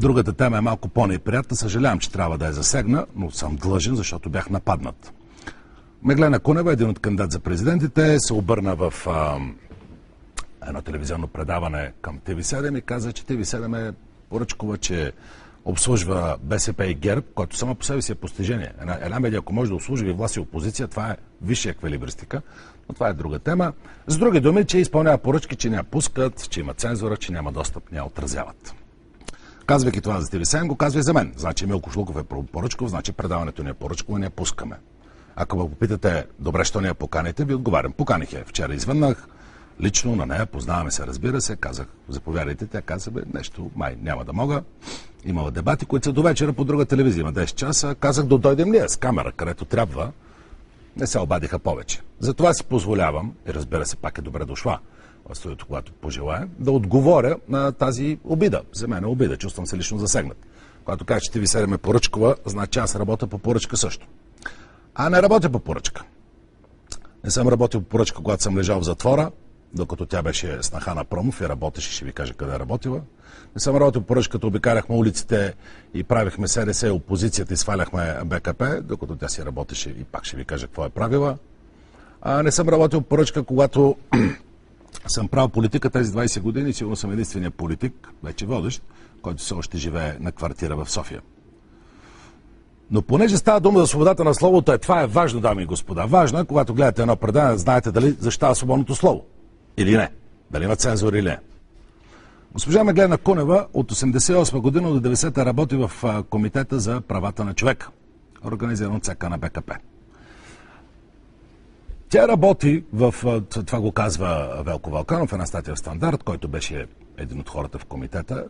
Другата тема е малко по-неприятна. Съжалявам, че трябва да я засегна, но съм длъжен, защото бях нападнат. Меглена Кунева, един от кандидат за президентите, се обърна в едно телевизионно предаване към ТВ7 и каза, че ТВ7 е поръчкова, че обслужва БСП и ГЕРБ, което само по себе си е постижение. Една медия, ако може да обслужва и власт и опозиция, това е висша еквилибристика, но това е друга тема. С други думи, че изпълнява поръчки, че няма пускат, че има цензура, че няма достъп, няма отразяват. Казвайки това за ТВ7, го казва и за мен. Значи Милко Шлуков е поръчков, значи предаването ни е поръчково, не я пускаме. Ако ме попитате, добре, що не я поканите, ви отговарям. Поканих я. Вчера извъннах лично на нея, познаваме се, разбира се, казах, заповядайте, тя каза, нещо, май няма да мога. Имала дебати, които са до вечера по друга телевизия, има 10 часа. Казах, да дойдем ли с камера, където трябва. Не се обадиха повече. Затова си позволявам, и разбира се, пак е добре дошла в студиото, когато пожелая, да отговоря на тази обида. За мен е обида, чувствам се лично засегнат. Когато кажа, че ТВ7 е поръчкова, значи аз работя по поръчка също. А не работя по поръчка. Не съм работил по поръчка, когато съм лежал в затвора, докато тя беше снаха на Промов и работеше, ще ви кажа къде е работила. Не съм работил по поръчка, като обикаляхме улиците и правихме СДС, опозицията и сваляхме БКП, докато тя си работеше и пак ще ви кажа какво е правила. Не съм работил по поръчка, когато съм правил политика тези 20 години, сигурно съм единствения политик, вече водещ, който все още живее на квартира в София. Но понеже става дума за свободата на словото, това е важно, дами и господа. Важно е, когато гледате едно предаване, знаете дали защитава свободното слово или не. Дали има цензура или не. Госпожа Меглена Кунева от 1988 година до 90-та работи в Комитета за правата на човека, организиран от ЦК на БКП. Тя работи в, това го казва Велко Вълканов, една статия в Стандарт, който беше един от хората в комитета.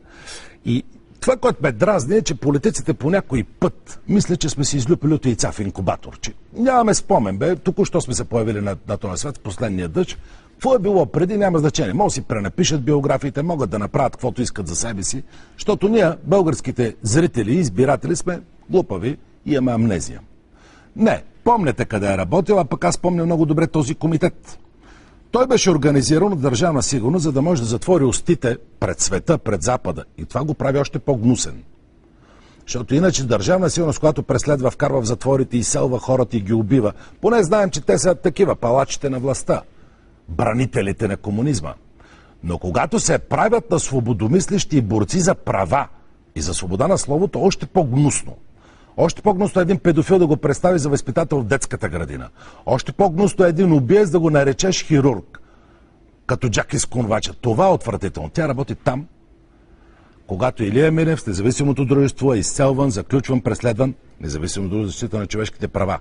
И това, което ме дразни е, че политиците по някой път мислят, че сме си излюпили от яйца в инкубатор. Че нямаме спомен, току-що сме се появили на този свет в последния дъжд. Какво е било преди, няма значение. Могат да си пренапишат биографиите, могат да направят каквото искат за себе си, защото ние, българските зрители и избиратели, сме глупави и имаме амнезия. Не, помните къде е работил, а пък аз помня много добре този комитет. Той беше организиран от Държавна сигурност, за да може да затвори устите пред света, пред Запада. И това го прави още по-гнусен. Защото иначе Държавна сигурност, когато преследва, вкарва в затворите, изселва хората и ги убива. Поне знаем, че те са такива, палачите на властта, бранителите на комунизма. Но когато се правят на свободомислещи и борци за права и за свобода на словото, още по-гнусно. Още по-гнусно е един педофил да го представи за възпитател в детската градина. Още по-гнусно е един убиец да го наречеш хирург, като Джаки Скунвача. Това е отвратително. Тя работи там, когато Илия Мирев с независимото дружество е изселван, заключван, преследван, независимо до защита на човешките права.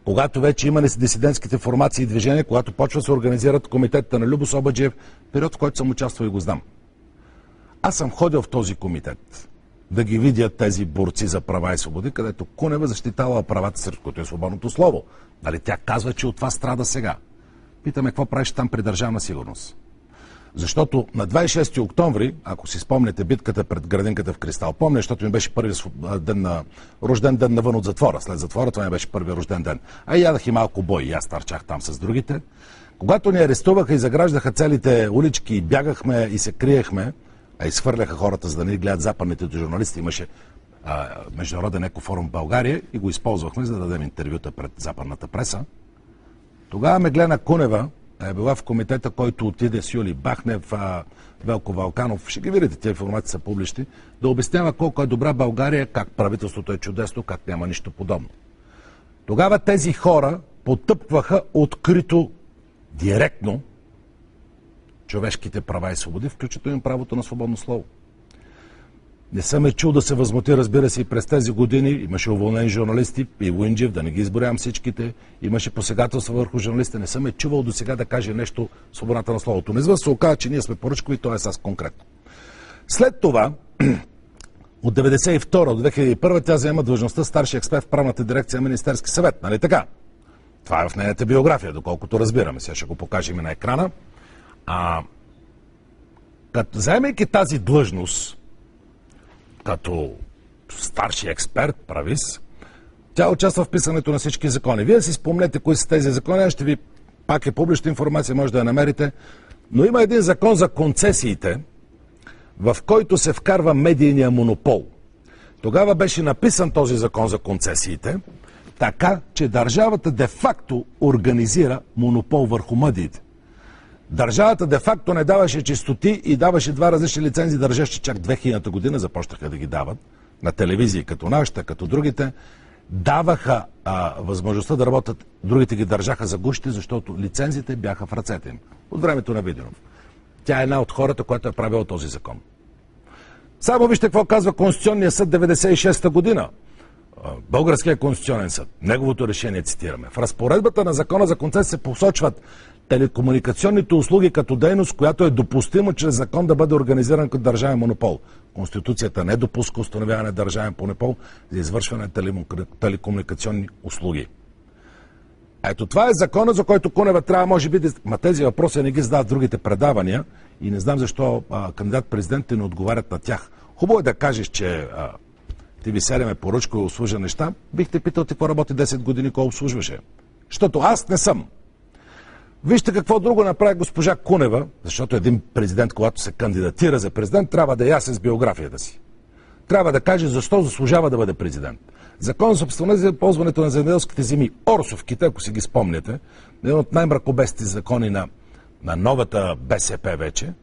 Когато вече има дисидентските формации и движения, когато почва да се организират комитетите на Любо Собаджиев, период, в който съм участвал и го знам. Аз съм ходил в този комитет да ги видят тези борци за права и свободи, където Кунева защитава правата, сред които е свободното слово. Нали, тя казва, че от това страда сега. Питаме, какво правиш там при Държавна сигурност? Защото на 26 октомври, ако си спомняте битката пред градинката в Кристал, помня, защото ми беше първи рожден ден навън от затвора. След затвора това ми беше първи рожден ден. А и ядах и малко бой, и аз търчах там с другите. Когато ни арестуваха и заграждаха целите улички, бягахме и се криехме, а изхвърляха хората, за да не гледат западните журналисти. Имаше международен екофорум в България и го използвахме, за да дадем интервюта пред западната преса. Тогава Меглена Кунева е била в комитета, който отиде с Юли Бахнев, Велко Вълканов, ще ги видите, тези информации са публични, да обяснява колко е добра България, как правителството е чудесно, как няма нищо подобно. Тогава тези хора потъпкваха открито, директно, човешките права и свободи, включително правото на свободно слово. Не съм чул да се възмути, разбира се, и през тези години. Имаше уволнени журналисти, и Уинджев, да не ги изборявам всичките. Имаше посегателства върху журналистите. Не съм чувал до сега да каже нещо в свободата на словото. Не извън се оказа, че ние сме поръчкови, т.е. аз конкретно. След това, от 1992 до 2001 тя заема длъжността старши експерт в правната дирекция на Министерски съвет. Нали така? Това е в нейната биография, доколкото разбираме. Сега ще го покажем и на екрана. Като заемайки тази длъжност, като старши експерт, правис, тя участва в писането на всички закони. Вие си спомнете кои са тези закони, аз ще ви пак е публична информация, може да я намерите, но има един закон за концесиите, в който се вкарва медийния монопол. Тогава беше написан този закон за концесиите, така, че държавата де-факто организира монопол върху медиите. Държавата де-факто не даваше чистоти и даваше два различни лицензии, държащи чак 2000 година, започнаха да ги дават на телевизии като нашата, като другите. Даваха възможността да работят, другите ги държаха за гушите, защото лицензиите бяха в ръцете им. От времето на Виденов. Тя е една от хората, която е правила този закон. Само вижте какво казва Конституционния съд 96-та година. Българския конституционен съд. Неговото решение цитираме. В разпоредбата на закона за концесия се посочват телекомуникационните услуги като дейност, която е допустима чрез закон да бъде организиран като държавен монопол. Конституцията не допуска установяване на държавен монопол за извършване на телекомуникационни услуги. Ето това е закона, за който Кунева трябва, може би, ма тези въпроси не ги задават другите предавания и не знам защо кандидат-президентите не отговарят на тях. Хубаво е да кажеш, че TV7 е поръчка и обслужа неща. Бихте питал ти какво работи 10 години, кой обслужваше. Защото аз не съм. Вижте какво друго направи госпожа Кунева, защото един президент, когато се кандидатира за президент, трябва да е ясен с биографията си. Трябва да каже защо заслужава да бъде президент. Закон за собствеността за ползването на земеделските земи, Орсовките, ако си ги спомняте, един от най-мракобесните закони на новата БСП вече,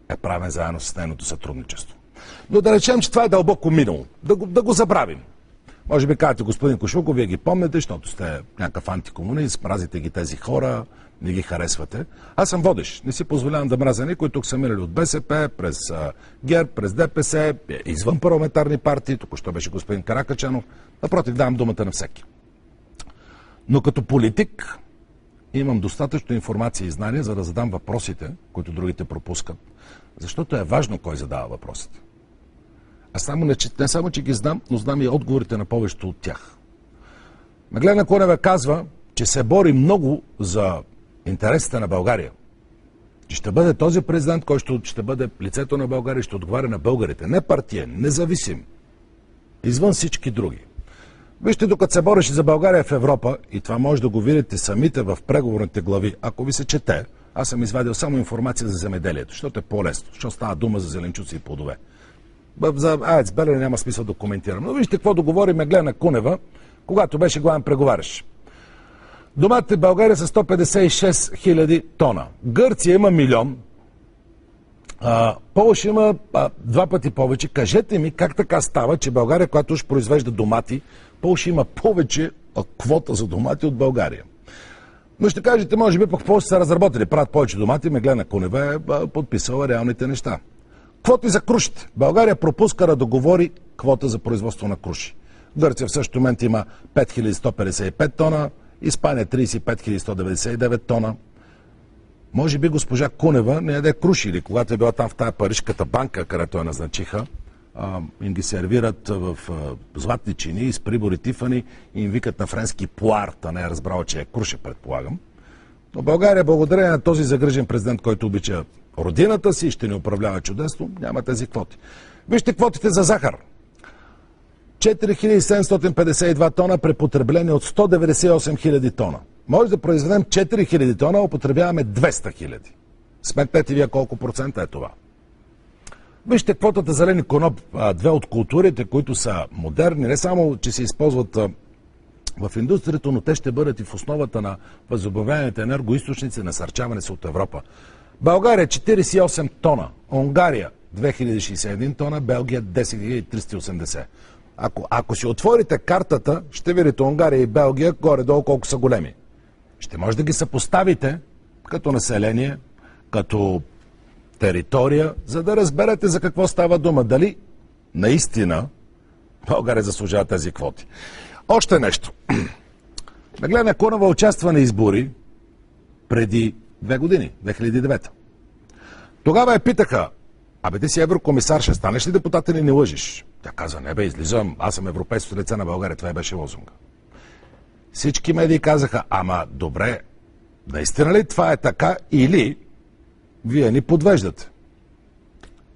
е правен заедно с нейното сътрудничество. Но да речем, че това е дълбоко минало. Да го забравим. Може би казвате, господин Кошуков, вие ги помните, защото сте някакъв антикомунист, мразите ги тези хора, не ги харесвате. Аз съм водещ. Не си позволявам да мразя никой. Тук са минали от БСП, през ГЕРБ, през ДПС, извън парламентарни партии. Тук що беше господин Каракачанов. Напротив, давам думата на всеки. Но като политик имам достатъчно информация и знания, за да задам въпросите, които другите пропускат. Защото е важно кой задава въпросите. Аз не само, че ги знам, но знам и отговорите на повечето от тях. Меглена Кунева казва, че се бори много за интересите на България. Че ще бъде този президент, който ще бъде лицето на България и ще отговаря на българите. Не партиен, независим. Извън всички други. Вижте, докато се бореше за България в Европа, и това може да го видите самите в преговорните глави, ако ви се чете, аз съм извадил само информация за земеделието, защото е по-лесно, защото става дума за зеленчуци и плодове. За АЕЦ Белене няма смисъл да коментирам. Но вижте какво договори Меглена Кунева, когато беше главен преговарящ. Доматите в България са 156 000 тона. Гърция има 1 000 000. Полша има 2 пъти повече. Кажете ми как така става, че България, която уж произвежда домати, Полша има повече квота за домати от България. Но ще кажете, може би пък в Полша са разработили, правят повече домати, Меглена Кунева е подписала реалните неща. Квоти за крушите. България пропуска да договори квота за производство на круши. Гърция в същото момент има 5155 тона, Испания 35 199 тона. Може би госпожа Кунева не яде круши, или когато е била там в тая парижката банка, където я назначиха, им ги сервират в златни чини, с прибори Тифани и им викат на френски пуарт, а не е разбрала, че е круши, предполагам. Но България, благодарение на този загрижен президент, който обича родината си и ще ни управлява чудесно, няма тези квоти. Вижте квотите за захар. 4752 тона препотребление от 198 000 тона. Може да произведем 4000 тона, а употребяваме 200 000. Сметнете вие колко процента е това. Вижте квотата зелени коноп, две от културите, които са модерни, не само, че се използват в индустрията, но те ще бъдат и в основата на възобновяемите енергоизточници, насърчаване се от Европа. България 48 тона, Унгария 2061 тона, Белгия 10380. Ако си отворите картата, ще видите Унгария и Белгия горе-долу колко са големи. Ще може да ги съпоставите като население, като територия, за да разберете за какво става дума. Дали наистина България заслужава тези квоти. Още нещо. Меглена Кунева участва на избори преди 2 години, 2009. Тогава я питаха, ти си еврокомисар, ще станеш ли депутат или не лъжиш? Тя каза, не бе, излизам, аз съм европейското лице на България, това беше лозунга. Всички медии казаха, добре, наистина ли това е така или вие ни подвеждате?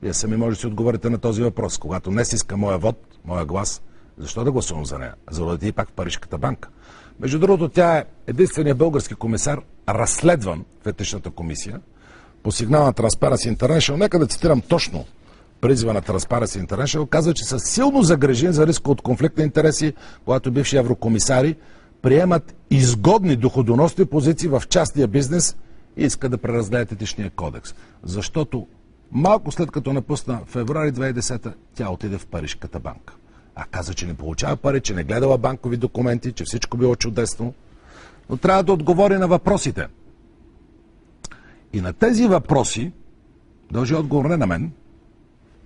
Вие сами може да си отговорите на този въпрос. Когато днес иска моя вод, моя глас, защо да гласувам за нея? За да отиде пак в Парижката банка. Между другото, тя е единственият български комисар, разследван в етичната комисия, по сигнал на Transparency International. Нека да цитирам точно призива на Transparency International, казва, че са силно загрежени за риска от конфликт на интереси, когато бивши еврокомисари приемат изгодни доходоносни позиции в частния бизнес и искат да преразгледат етичния кодекс. Защото малко след като напусна февруари 2010, тя отиде в Парижката банка. А каза, че не получава пари, че не гледала банкови документи, че всичко било чудесно. Но трябва да отговори на въпросите. И на тези въпроси дължи отговор не на мен.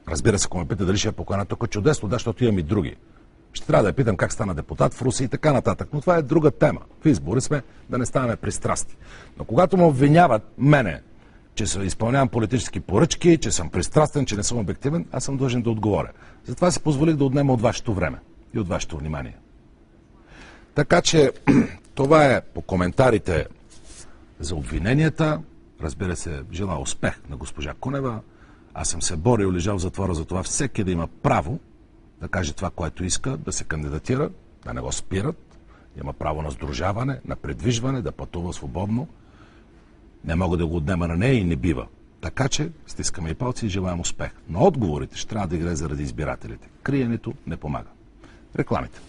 Разбира се, ако ме пита дали ще е покана, тук чудесно, да, защото имам и други. Ще трябва да я питам как стана депутат в Русия и така нататък. Но това е друга тема. В избори сме да не ставаме пристрасти. Но когато ме обвиняват мене, че се изпълнявам политически поръчки, че съм пристрастен, че не съм обективен, аз съм длъжен да отговоря. Затова си позволих да отнема от вашето време и от вашето внимание. Така че това е по коментарите за обвиненията. Разбира се, желая успех на госпожа Кунева. Аз съм се борил, лежал в затвора за това всеки да има право да каже това, което иска, да се кандидатира, да не го спират, има право на сдружаване, на придвижване, да пътува свободно. Не мога да го отнема на нея и не бива. Така че стискаме и палци и желаем успех. Но отговорите ще трябва да играе заради избирателите. Криенето не помага. Рекламите.